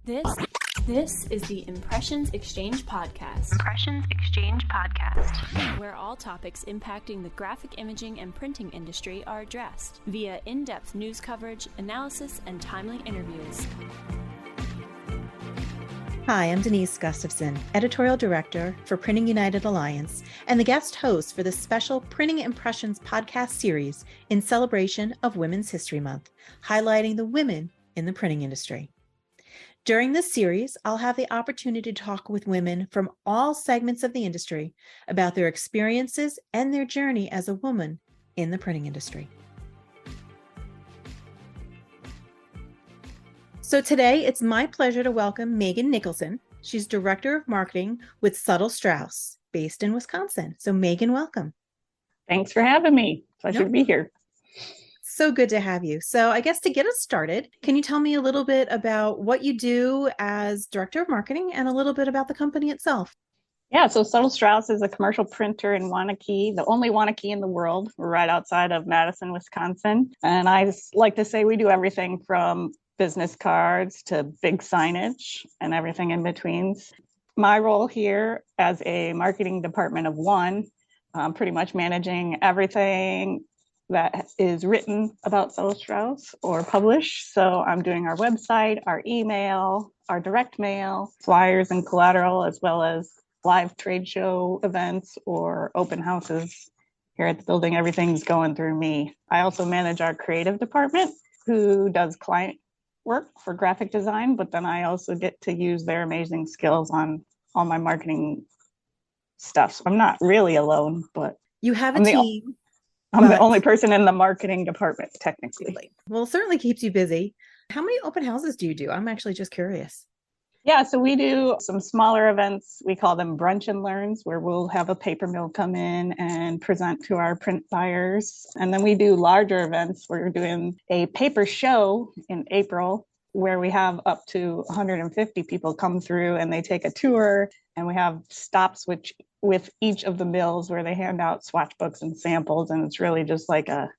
This is the Impressions Exchange Podcast. Where all topics impacting the graphic imaging and printing industry are addressed via in-depth news coverage, analysis, and timely interviews. Hi, I'm Denise Gustavson, Editorial Director for Printing United Alliance, and the guest host for the special Printing Impressions podcast series in celebration of Women's History Month, highlighting the women in the printing industry. During this series, I'll have the opportunity to talk with women from all segments of the industry about their experiences and their journey as a woman in the printing industry. So today, it's my pleasure to welcome Maeghan Nicholson. She's Director of Marketing with Suttle-Straus, based in Wisconsin. So Maeghan, welcome. Thanks for having me. Pleasure to be here. So good to have you. So I guess to get us started, can you tell me a little bit about what you do as Director of Marketing and a little bit about the company itself? Yeah, so Suttle-Straus is a commercial printer in Waunakee, the only Waunakee in the world. We're right outside of Madison, Wisconsin. And I like to say we do everything from business cards to big signage and everything in between. My role here as a marketing department of one, pretty much managing everything that is written about Suttle-Straus or published. So I'm doing our website, our email, our direct mail, flyers and collateral, as well as live trade show events or open houses here at the building. Everything's going through me. I also manage our creative department, who does client work for graphic design, but then I also get to use their amazing skills on all my marketing stuff. So I'm not really alone, but you have a team. I'm the only person in the marketing department, technically. Well, it certainly keeps you busy. How many open houses do you do? I'm actually just curious. Yeah, so we do some smaller events. We call them brunch and learns, where we'll have a paper mill come in and present to our print buyers. And then we do larger events. We're doing a paper show in April, where we have up to 150 people come through and they take a tour, and we have stops with each of the mills where they hand out swatch books and samples. And it's really just like a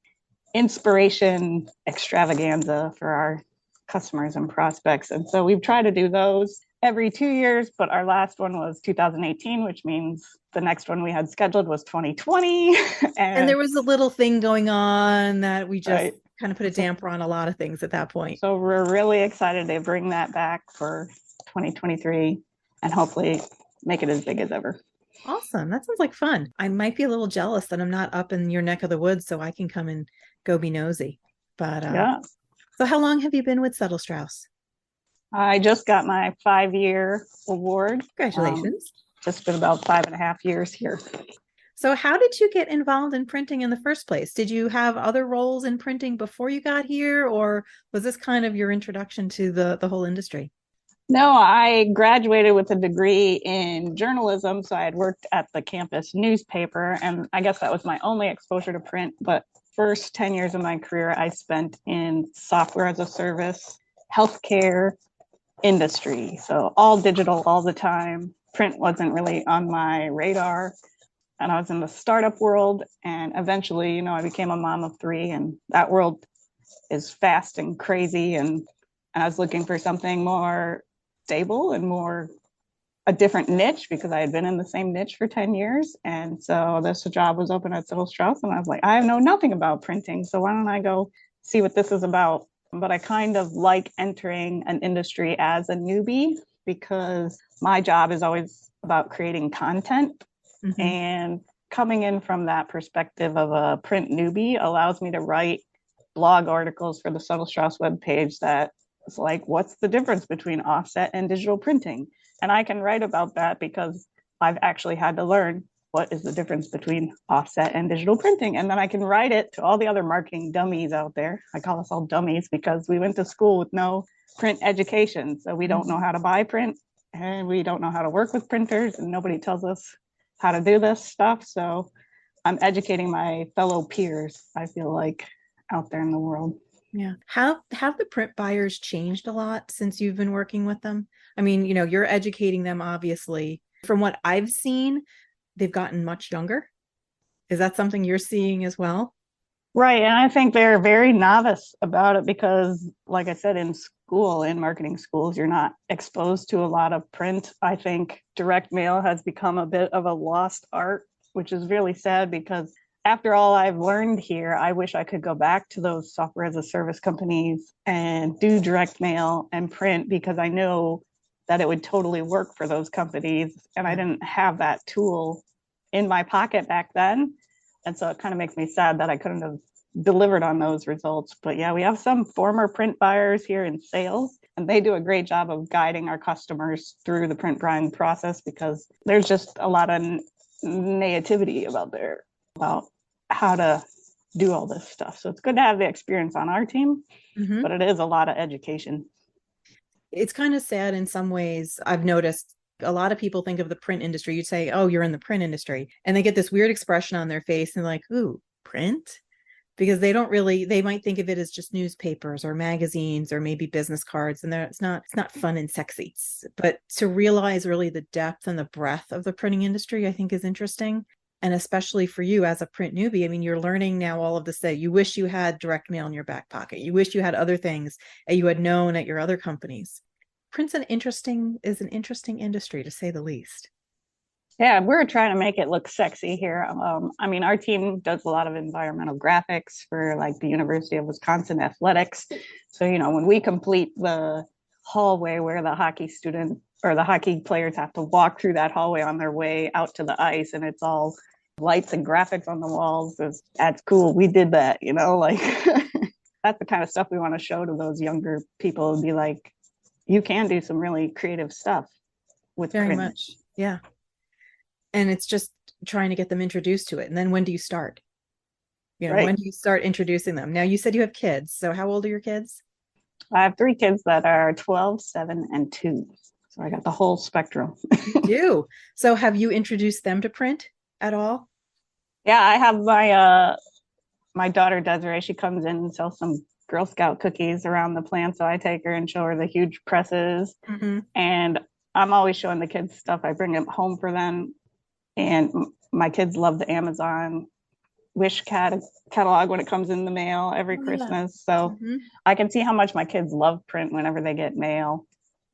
inspiration extravaganza for our customers and prospects. And so we've tried to do those every 2 years, but our last one was 2018, which means the next one we had scheduled was 2020. And there was a little thing going on that we just kind of put a damper on a lot of things at that point. So we're really excited to bring that back for 2023 and hopefully make it as big as ever. Awesome. That sounds like fun. I might be a little jealous that I'm not up in your neck of the woods so I can come and go be nosy. But yeah. So how long have you been with Suttle-Straus? I just got my 5-year award. Congratulations. Just been about 5.5 years here. So how did you get involved in printing in the first place? Did you have other roles in printing before you got here, or was this kind of your introduction to the whole industry? No, I graduated with a degree in journalism. So I had worked at the campus newspaper, and I guess that was my only exposure to print. But first 10 years of my career, I spent in software as a service, healthcare industry. So all digital all the time. Print wasn't really on my radar. And I was in the startup world. And eventually, I became a mom of 3, and that world is fast and crazy. And I was looking for something more stable and more a different niche, because I had been in the same niche for 10 years. And so this job was open at Suttle-Straus, and I was like, I know nothing about printing, so why don't I go see what this is about? But I kind of like entering an industry as a newbie, because my job is always about creating content. Mm-hmm. And coming in from that perspective of a print newbie allows me to write blog articles for the Suttle-Straus webpage that is like, what's the difference between offset and digital printing? And I can write about that because I've actually had to learn what is the difference between offset and digital printing. And then I can write it to all the other marketing dummies out there. I call us all dummies because we went to school with no print education. So we don't know how to buy print, and we don't know how to work with printers, and nobody tells us how to do this stuff. So I'm educating my fellow peers, I feel like, out there in the world. Yeah. Have the print buyers changed a lot since you've been working with them? I mean, you're educating them, obviously. From what I've seen, they've gotten much younger. Is that something you're seeing as well? Right. And I think they're very novice about it because, like I said, in school, in marketing schools, you're not exposed to a lot of print. I think direct mail has become a bit of a lost art, which is really sad because after all I've learned here, I wish I could go back to those software as a service companies and do direct mail and print because I know that it would totally work for those companies. And I didn't have that tool in my pocket back then. And so it kind of makes me sad that I couldn't have delivered on those results. But yeah, we have some former print buyers here in sales, and they do a great job of guiding our customers through the print buying process because there's just a lot of naivety about how to do all this stuff. So it's good to have the experience on our team, but it is a lot of education. It's kind of sad in some ways. I've noticed a lot of people think of the print industry. You'd say, oh, you're in the print industry. And they get this weird expression on their face and like, ooh, print? Because they might think of it as just newspapers or magazines or maybe business cards. And it's not fun and sexy. But to realize really the depth and the breadth of the printing industry, I think is interesting. And especially for you as a print newbie, I mean, you're learning now all of this that you wish you had direct mail in your back pocket. You wish you had other things that you had known at your other companies. Print's an interesting industry, to say the least. Yeah, we're trying to make it look sexy here. I mean, our team does a lot of environmental graphics for like the University of Wisconsin athletics. So, when we complete the hallway where the hockey student or the hockey players have to walk through that hallway on their way out to the ice, and it's all lights and graphics on the walls, that's cool. We did that, like that's the kind of stuff we want to show to those younger people and be like, you can do some really creative stuff with very print. much. Yeah. And it's just trying to get them introduced to it. And then when do you start? Right. When do you start introducing them? Now, you said you have kids. So how old are your kids? I have 3 kids that are 12, 7, and 2. So I got the whole spectrum. You do. So have you introduced them to print at all? Yeah, I have my daughter Desiree. She comes in and sells some Girl Scout cookies around the plant. So I take her and show her the huge presses. And I'm always showing the kids stuff. I bring them home for them. And my kids love the Amazon Wish catalog when it comes in the mail every Christmas. So I can see how much my kids love print whenever they get mail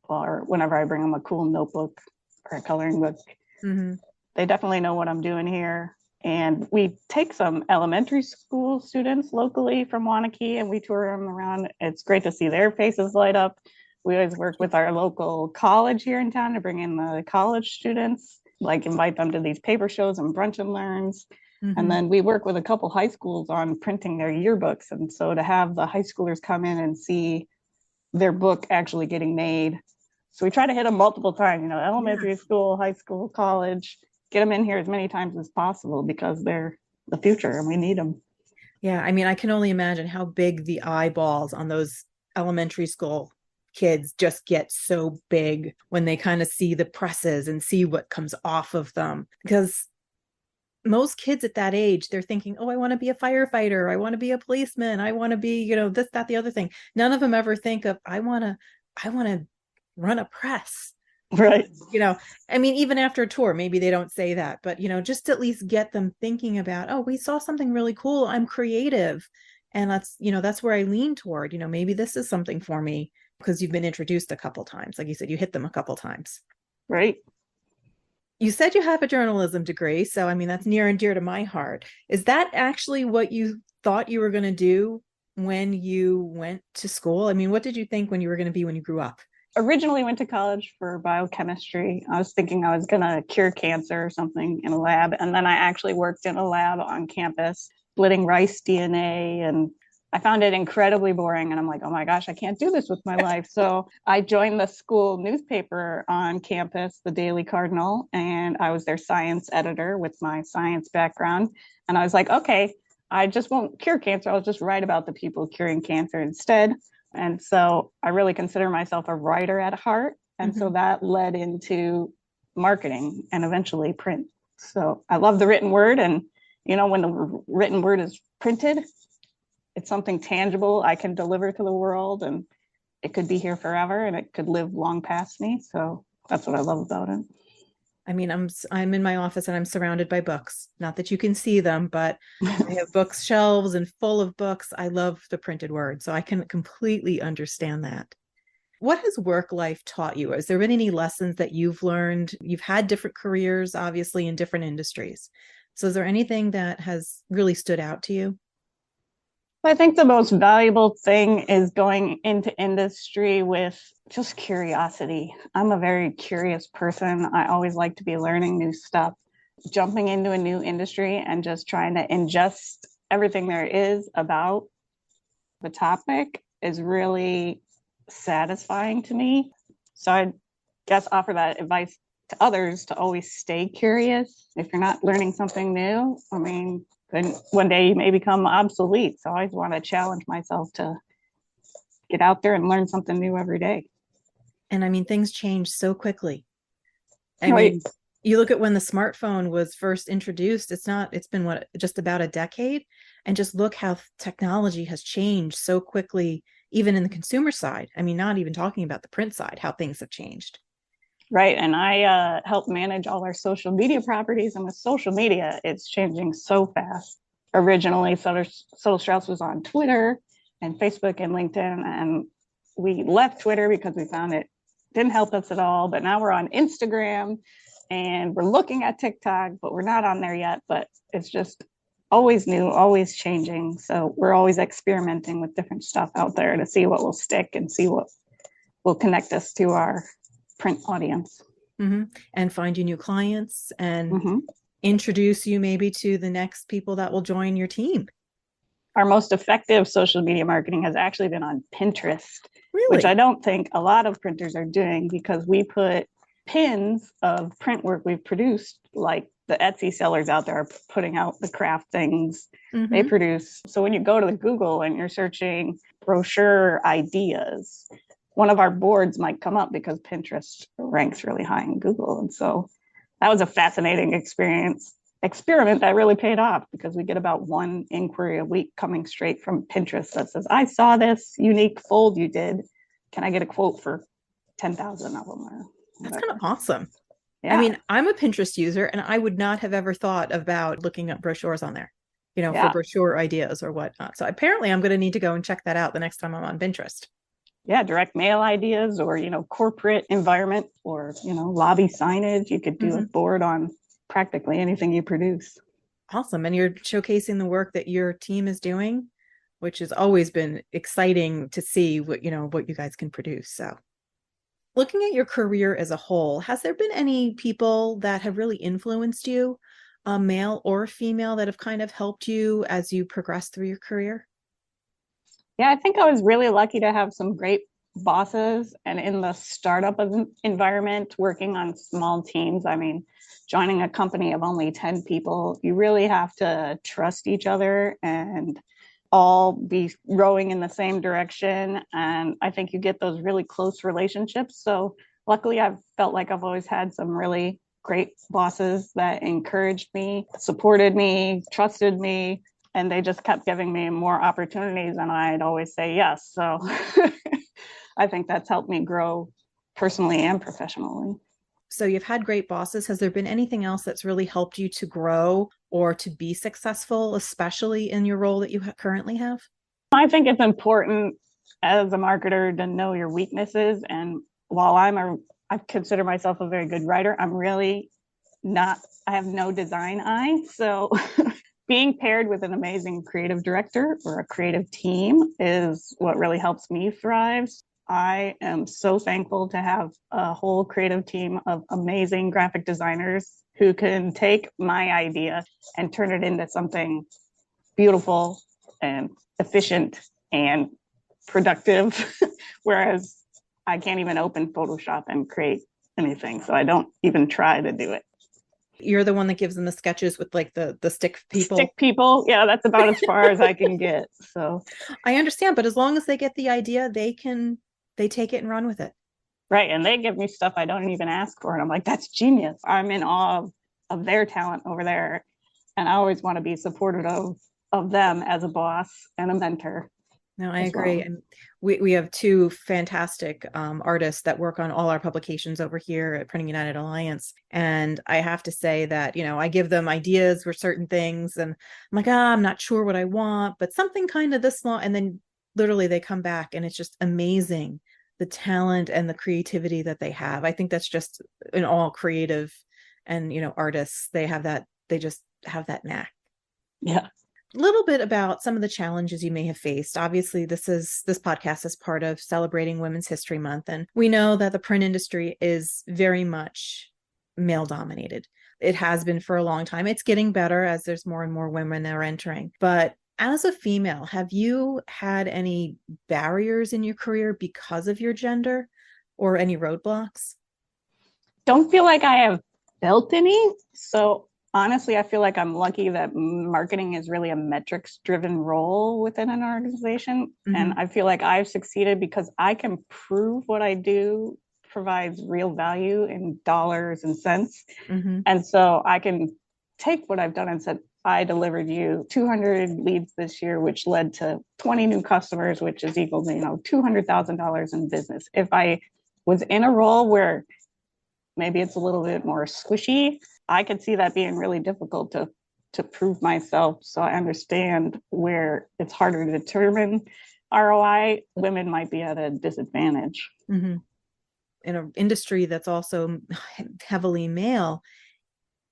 or whenever I bring them a cool notebook or a coloring book. They definitely know what I'm doing here. And we take some elementary school students locally from Wanakee and we tour them around. It's great to see their faces light up. We always work with our local college here in town to bring in the college students, like invite them to these paper shows and brunch and learns. And then we work with a couple high schools on printing their yearbooks. And so to have the high schoolers come in and see their book actually getting made. So we try to hit them multiple times, elementary school, high school, college, get them in here as many times as possible because they're the future and we need them. Yeah. I mean, I can only imagine how big the eyeballs on those elementary school kids just get so big when they kind of see the presses and see what comes off of them. Because most kids at that age, they're thinking, oh, I want to be a firefighter. I want to be a policeman. I want to be, this, that, the other thing. None of them ever think of, I want to run a press. Right. I mean, even after a tour, maybe they don't say that, but, just at least get them thinking about, oh, we saw something really cool. I'm creative. And that's where I lean toward, maybe this is something for me because you've been introduced a couple times. Like you said, you hit them a couple times. Right. You said you have a journalism degree. So, I mean, that's near and dear to my heart. Is that actually what you thought you were going to do when you went to school? I mean, what did you think when you were going to be when you grew up? Originally went to college for biochemistry. I was thinking I was going to cure cancer or something in a lab. And then I actually worked in a lab on campus, splitting rice DNA. And I found it incredibly boring. And I'm like, oh my gosh, I can't do this with my life. So I joined the school newspaper on campus, the Daily Cardinal, and I was their science editor with my science background. And I was like, okay, I just won't cure cancer. I'll just write about the people curing cancer instead. And so I really consider myself a writer at heart. And so that led into marketing and eventually print. So I love the written word. And, when the written word is printed, it's something tangible I can deliver to the world, and it could be here forever and it could live long past me. So that's what I love about it. I mean, I'm in my office and I'm surrounded by books. Not that you can see them, but I have bookshelves and full of books. I love the printed word, so I can completely understand that. What has work life taught you? Has there been any lessons that you've learned? You've had different careers, obviously, in different industries. So is there anything that has really stood out to you? I think the most valuable thing is going into industry with just curiosity. I'm a very curious person. I always like to be learning new stuff. Jumping into a new industry and just trying to ingest everything there is about the topic is really satisfying to me. So I guess offer that advice to others to always stay curious. If you're not learning something new, I mean, then one day you may become obsolete. So I always want to challenge myself to get out there and learn something new every day. And I mean, things change so quickly. I Right. mean, you look at when the smartphone was first introduced, it's been what, just about a decade? And just look how technology has changed so quickly, even in the consumer side. I mean, not even talking about the print side, how things have changed. Right. And I help manage all our social media properties. And with social media, it's changing so fast. Originally, Suttle-Straus was on Twitter and Facebook and LinkedIn. And we left Twitter because we found it didn't help us at all. But now we're on Instagram and we're looking at TikTok, but we're not on there yet. But it's just always new, always changing. So we're always experimenting with different stuff out there to see what will stick and see what will connect us to our print audience. Mm-hmm. And find you new clients and Mm-hmm. introduce you maybe to the next people that will join your team. Our most effective social media marketing has actually been on Pinterest, Really? which I don't think a lot of printers are doing because we put pins of print work we've produced, like the Etsy sellers out there are putting out the craft things they Mm-hmm. produce. So when you go to the Google and you're searching brochure ideas, one of our boards might come up because Pinterest ranks really high in Google. And so that was a fascinating experiment that really paid off because we get about one inquiry a week coming straight from Pinterest that says, I saw this unique fold you did. Can I get a quote for 10,000 of them? Or That's kind of awesome. yeah. I mean, I'm a Pinterest user and I would not have ever thought about looking up brochures on there, for Yeah. brochure ideas or whatnot. So apparently I'm going to need to go and check that out the next time I'm on Pinterest. Yeah, direct mail ideas or, corporate environment or, lobby signage. You could do a board on practically anything you produce. Awesome. And you're showcasing the work that your team is doing, which has always been exciting to see what you guys can produce. So looking at your career as a whole, has there been any people that have really influenced you, male or female, that have kind of helped you as you progress through your career? Yeah, I think I was really lucky to have some great bosses and in the startup environment, working on small teams. I mean, joining a company of only 10 people, you really have to trust each other and all be rowing in the same direction. And I think you get those really close relationships. So luckily, I've felt like I've always had some really great bosses that encouraged me, supported me, trusted me, and they just kept giving me more opportunities and I'd always say yes. So I think that's helped me grow personally and professionally. So you've had great bosses. Has there been anything else that's really helped you to grow or to be successful, especially in your role that you currently have? I think it's important as a marketer to know your weaknesses. And while I consider myself a very good writer, I'm really not, I have no design eye. So being paired with an amazing creative director or a creative team is what really helps me thrive. I am so thankful to have a whole creative team of amazing graphic designers who can take my idea and turn it into something beautiful and efficient and productive. Whereas I can't even open Photoshop and create anything. So I don't even try to do it. You're the one that gives them the sketches with like the stick people. Stick people. Yeah, that's about as far as I can get. So I understand, but as long as they get the idea, they take it and run with it. Right. And they give me stuff I don't even ask for. And I'm like, that's genius. I'm in awe of their talent over there. And I always want to be supportive of them as a boss and a mentor. No, I as agree. well. And we have two fantastic artists that work on all our publications over here at Printing United Alliance. And I have to say that, I give them ideas for certain things and I'm like, I'm not sure what I want, but something kind of this long. And then literally they come back and it's just amazing, the talent and the creativity that they have. I think that's just in all creative and, artists, they just have that knack. Yeah. Little bit about some of the challenges you may have faced. Obviously, this podcast is part of celebrating Women's History Month, and we know that the print industry is very much male dominated. It has been for a long time. It's getting better as there's more and more women that are entering. But as a female, have you had any barriers in your career because of your gender or any roadblocks? Don't feel like I have felt any. So honestly, I feel like I'm lucky that marketing is really a metrics driven role within an organization. Mm-hmm. And I feel like I've succeeded because I can prove what I do provides real value in dollars and cents. Mm-hmm. And so I can take what I've done and said, I delivered you 200 leads this year, which led to 20 new customers, which is equal to, $200,000 in business. If I was in a role where maybe it's a little bit more squishy, I could see that being really difficult to prove myself. So I understand where it's harder to determine ROI. Women might be at a disadvantage. Mm-hmm. In an industry that's also heavily male,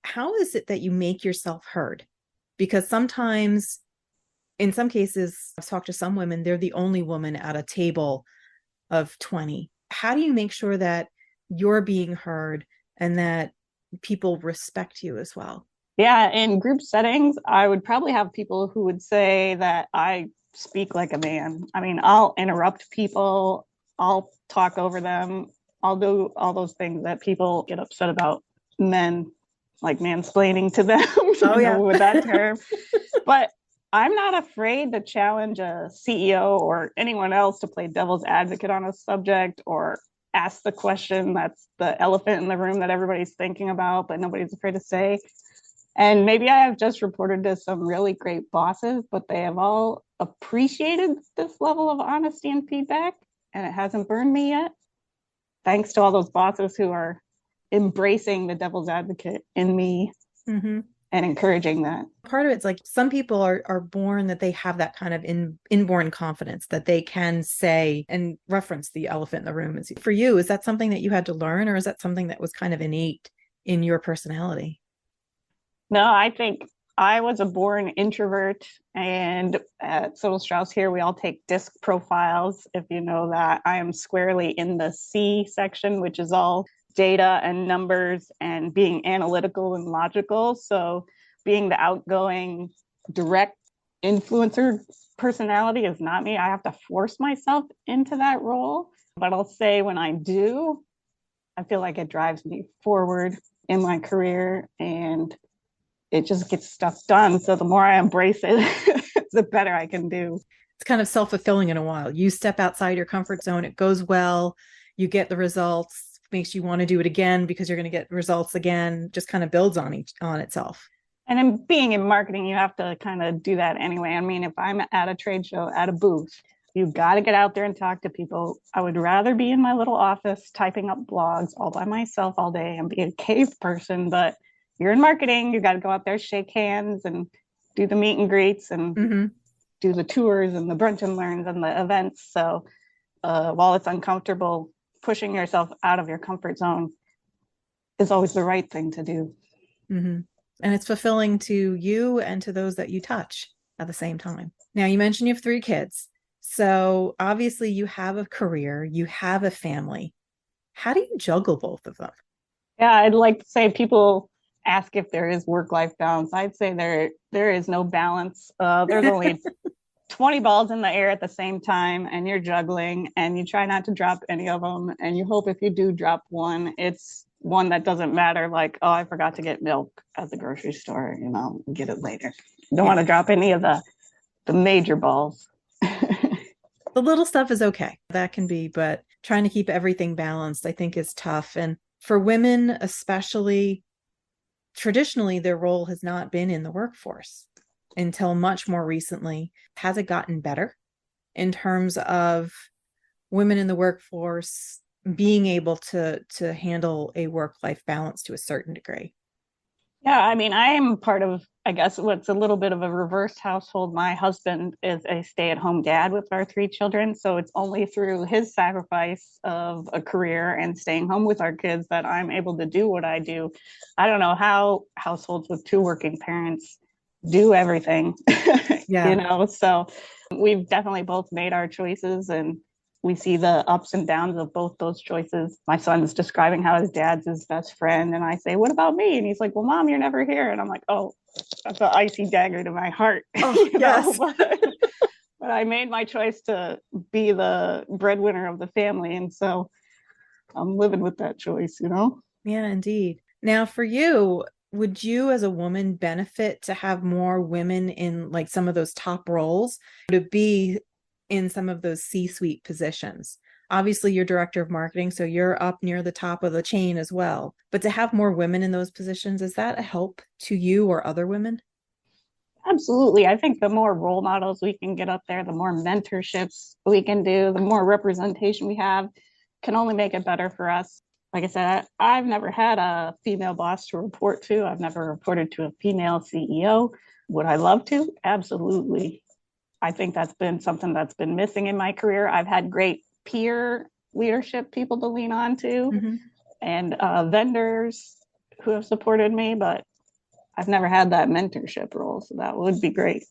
how is it that you make yourself heard? Because sometimes, in some cases, I've talked to some women, they're the only woman at a table of 20. How do you make sure that you're being heard and that people respect you as well? Yeah, in group settings, I would probably have people who would say that I speak like a man. I mean, I'll interrupt people, I'll talk over them, I'll do all those things that people get upset about men, like mansplaining to them, with that term. But I'm not afraid to challenge a CEO or anyone else to play devil's advocate on a subject or ask the question that's the elephant in the room that everybody's thinking about, but nobody's afraid to say. And maybe I have just reported to some really great bosses, but they have all appreciated this level of honesty and feedback, and it hasn't burned me yet. Thanks to all those bosses who are embracing the devil's advocate in me. Mm-hmm. And encouraging that. Part of it's like some people are born that they have that kind of inborn confidence that they can say and reference the elephant in the room. For you, is that something that you had to learn, or is that something that was kind of innate in your personality? No, I think I was a born introvert, and at Suttle-Straus here, we all take disc profiles. If you know that, I am squarely in the C section, which is all data and numbers and being analytical and logical. So being the outgoing, direct influencer personality is not me. I have to force myself into that role. But I'll say when I do, I feel like it drives me forward in my career and it just gets stuff done. So the more I embrace it, the better I can do. It's kind of self-fulfilling in a while. You step outside your comfort zone, it goes well, you get the results, makes you want to do it again because you're going to get results again, just kind of builds on itself. And in being in marketing, you have to kind of do that anyway. I mean, if I'm at a trade show, at a booth, you've got to get out there and talk to people. I would rather be in my little office typing up blogs all by myself all day and be a cave person, but you're in marketing, you got to go out there, shake hands and do the meet and greets and do the tours and the brunch and learns and the events. So while it's uncomfortable, pushing yourself out of your comfort zone is always the right thing to do. Mm-hmm. And it's fulfilling to you and to those that you touch at the same time. Now, you mentioned you have 3 kids. So obviously you have a career, you have a family. How do you juggle both of them? Yeah, I'd like to say people ask if there is work-life balance. I'd say there is no balance. There's only 20 balls in the air at the same time and you're juggling and you try not to drop any of them. And you hope if you do drop one, it's one that doesn't matter. Like, oh, I forgot to get milk at the grocery store, get it later. You don't want to drop any of the major balls. The little stuff is okay. That can be, but trying to keep everything balanced, I think, is tough. And for women, especially, traditionally, their role has not been in the workforce until much more recently. Has it gotten better in terms of women in the workforce being able to handle a work-life balance to a certain degree? Yeah, I mean, I am part of, I guess, what's a little bit of a reversed household. My husband is a stay-at-home dad with our 3 children, so it's only through his sacrifice of a career and staying home with our kids that I'm able to do what I do. I don't know how households with 2 working parents do everything, Yeah. so we've definitely both made our choices, and we see the ups and downs of both those choices. My son's describing how his dad's his best friend, and I say, "What about me?" And he's like, "Well, Mom, you're never here." And I'm like, "Oh, that's an icy dagger to my heart." Oh, yes. But I made my choice to be the breadwinner of the family, and so I'm living with that choice. Yeah, indeed. Now, for you, would you as a woman benefit to have more women in like some of those top roles, to be in some of those C-suite positions? Obviously, you're director of marketing, so you're up near the top of the chain as well. But to have more women in those positions, is that a help to you or other women? Absolutely. I think the more role models we can get up there, the more mentorships we can do, the more representation we have, can only make it better for us. Like I said, I've never had a female boss to report to. I've never reported to a female CEO. Would I love to? Absolutely. I think that's been something that's been missing in my career. I've had great peer leadership people to lean on to, Mm-hmm. and vendors who have supported me, but I've never had that mentorship role. So that would be great.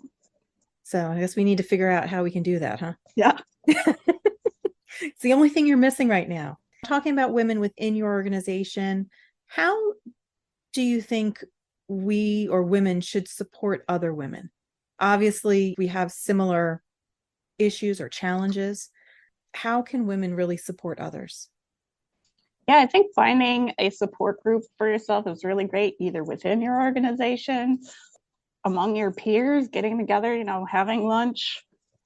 So I guess we need to figure out how we can do that, huh? Yeah. It's the only thing you're missing right now. Talking about women within your organization, how do you think we or women should support other women? Obviously, we have similar issues or challenges. How can women really support others? Yeah, I think finding a support group for yourself is really great, either within your organization, among your peers, getting together, having lunch,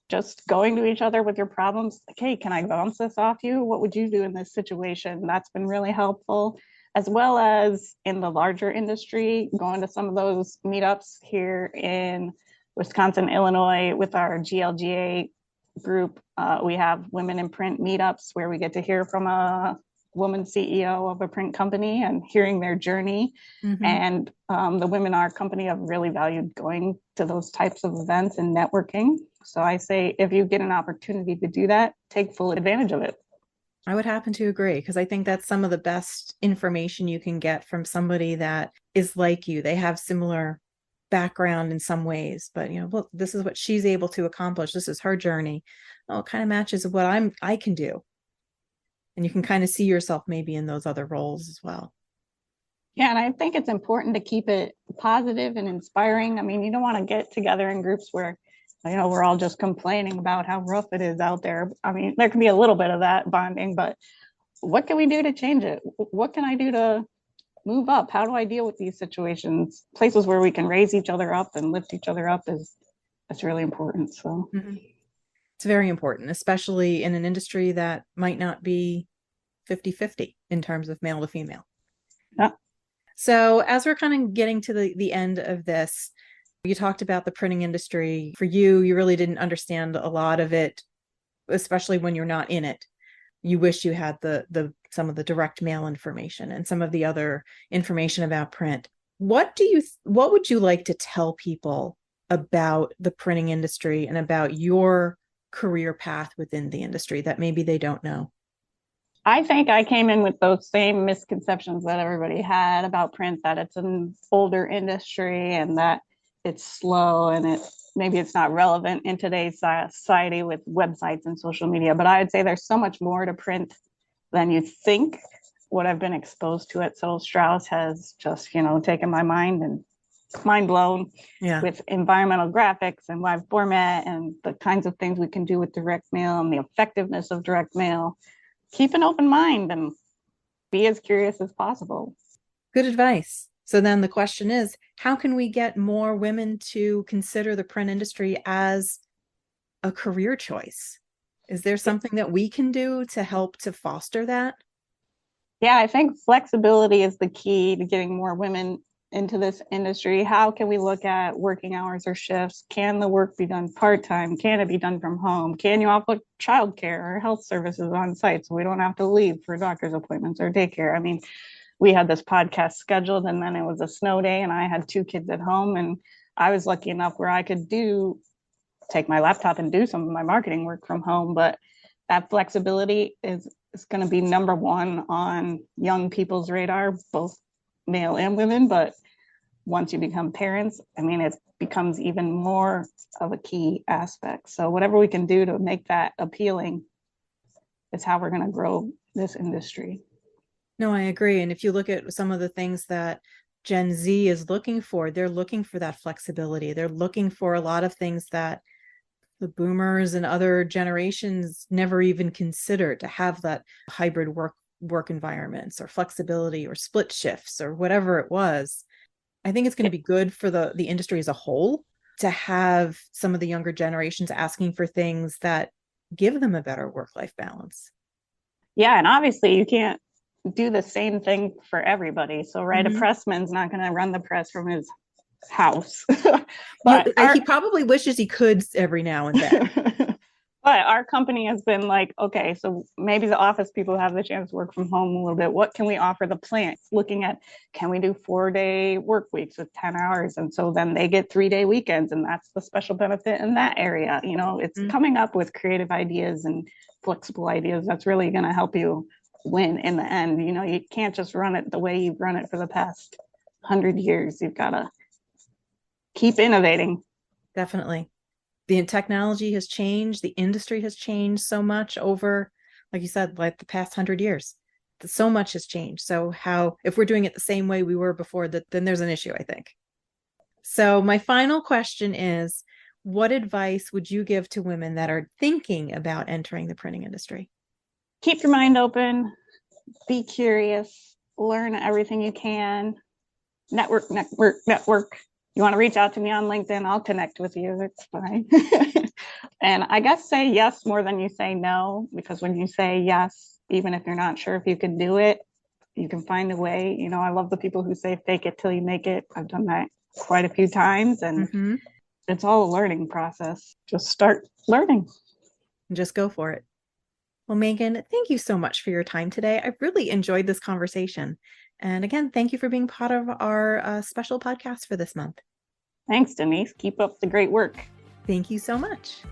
just going to each other with your problems. Like, hey, can I bounce this off you? What would you do in this situation? That's been really helpful, as well as in the larger industry, going to some of those meetups here in Wisconsin, Illinois, with our GLGA group. We have women in print meetups where we get to hear from a woman CEO of a print company and hearing their journey. Mm-hmm. And the women in our company have really valued going to those types of events and networking. So I say, if you get an opportunity to do that, take full advantage of it. I would happen to agree, because I think that's some of the best information you can get from somebody that is like you. They have similar background in some ways, but well, this is what she's able to accomplish. This is her journey. Oh, it kind of matches what I can do. And you can kind of see yourself maybe in those other roles as well. Yeah, and I think it's important to keep it positive and inspiring. I mean, you don't want to get together in groups where, we're all just complaining about how rough it is out there. I mean, there can be a little bit of that bonding, but what can we do to change it? What can I do to move up? How do I deal with these situations? Places where we can raise each other up and lift each other up that's really important. So Mm-hmm. It's very important, especially in an industry that might not be 50-50 in terms of male to female. Yeah. So as we're kind of getting to the end of this, you talked about the printing industry. For you, you really didn't understand a lot of it, especially when you're not in it. You wish you had the some of the direct mail information and some of the other information about print. What would you like to tell people about the printing industry and about your career path within the industry that maybe they don't know? I think I came in with those same misconceptions that everybody had about print, that it's an older industry and that it's slow and maybe it's not relevant in today's society with websites and social media. But I would say there's so much more to print than you think. What I've been exposed to at Suttle-Straus has just, taken my mind and mind blown. Yeah. With environmental graphics and live format and the kinds of things we can do with direct mail and the effectiveness of direct mail. Keep an open mind and be as curious as possible. Good advice. So then the question is, how can we get more women to consider the print industry as a career choice? Is there something that we can do to help to foster that? Yeah, I think flexibility is the key to getting more women into this industry, how can we look at working hours or shifts? Can the work be done part-time? Can it be done from home? Can you offer childcare or health services on site so we don't have to leave for doctor's appointments or daycare? I mean, we had this podcast scheduled and then it was a snow day and I had 2 kids at home, and I was lucky enough where I could take my laptop and do some of my marketing work from home. But that flexibility is going to be number one on young people's radar, both male and women. But once you become parents, I mean, it becomes even more of a key aspect. So whatever we can do to make that appealing is how we're going to grow this industry. No, I agree. And if you look at some of the things that Gen Z is looking for, they're looking for that flexibility. They're looking for a lot of things that the boomers and other generations never even considered, to have that hybrid work environments or flexibility or split shifts or whatever it was. I think it's going to be good for the industry as a whole to have some of the younger generations asking for things that give them a better work-life balance. Yeah, and obviously you can't do the same thing for everybody. So, right, a pressman's not going to run the press from his house. But he probably wishes he could every now and then. But our company has been like, okay, so maybe the office people have the chance to work from home a little bit. What can we offer the plants? Looking at, can we do 4-day work weeks with 10 hours? And so then they get 3-day weekends, and that's the special benefit in that area. You know, it's coming up with creative ideas and flexible ideas that's really going to help you win in the end. You know, you can't just run it the way you've run it for the past 100 years. You've got to keep innovating. Definitely. The technology has changed. The industry has changed so much over, like you said, like the past 100 years. So much has changed. So if we're doing it the same way we were before, then there's an issue, I think. So my final question is, what advice would you give to women that are thinking about entering the printing industry? Keep your mind open, be curious, learn everything you can, network. You want to reach out to me on LinkedIn, I'll connect with you. It's fine. And I guess say yes more than you say no, because when you say yes, even if you're not sure if you can do it, you can find a way. You know, I love the people who say fake it till you make it. I've done that quite a few times, and it's all a learning process. Just start learning. And just go for it. Well, Maeghan, thank you so much for your time today. I really enjoyed this conversation. And again, thank you for being part of our special podcast for this month. Thanks, Denise. Keep up the great work. Thank you so much.